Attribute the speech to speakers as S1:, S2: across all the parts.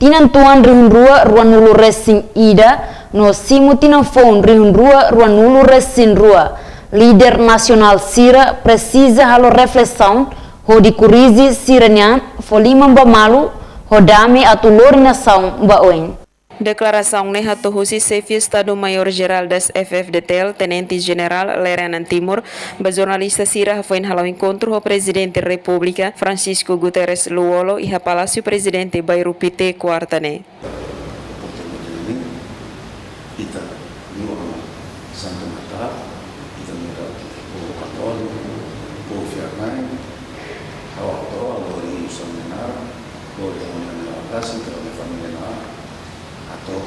S1: tinan tuan rihun rua ruan nulu resing ida no simu tinan phone rihun rua ruan nulu resin rua. Líder nasional Sira precisa halo reflexão ho di kurizi siranya folima mba malu ho dame atulori nação mba oen.
S2: Declaração ne hatuhusi chefe Estado-Maior-Geral das FFDTL, Tenente-General Leranan Timur, ba jornalista Sira foi em halau encontro o presidente da República, Francisco Guterres Luolo, e a Palácio Presidente Bairro Pite Quartane.
S3: Kita niwa Santo Natal, kita niwa o Católico, o Fiarnai, ao autor, o Rio São Menar, o Rio Casa, a família Nar, atau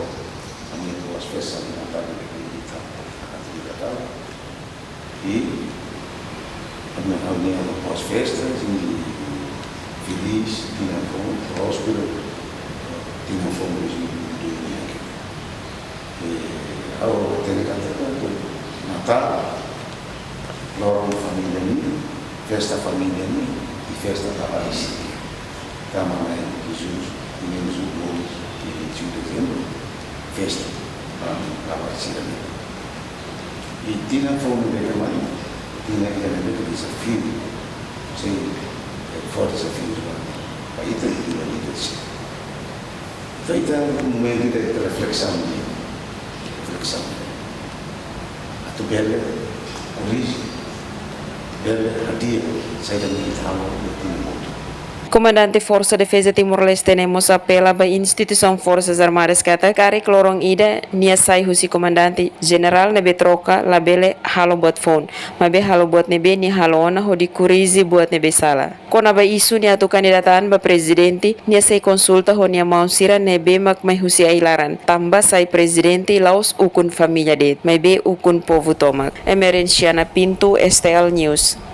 S3: kami tuas festa di Natal di kita akan Natal e kami kami tuas festa e feliz tinha como próspero tinha como de e ao ter canto Natal lorong família ni festa família ni e festa da paz tamanho Jesus e Jesus de dezembro, festa para participar. E tinha fome de mãe, tinha que ter desafio, sem forte desafio para ir ter que ir ali desse. Feita momento de reflexão, a tu bela, origem, bela hadiah, saya dah mengingatkan waktu.
S2: Comandante Força Defesa Timor-Leste nemos apela ba instituição Forças Armadas kata kari klorong ida nia sai husi comandante general nebe troca labele halo buat phone mabe halo buat nebe ni halo ona ho di kurizi buat nebe sala kona ba isu nia tu kandidataan ba presidente nia sai konsulta ho nia mausira nebe mak mai husi ailaran tamba sai presidente laos ukun família det mabe ukun povo tomak Emerenciana Pinto STL News.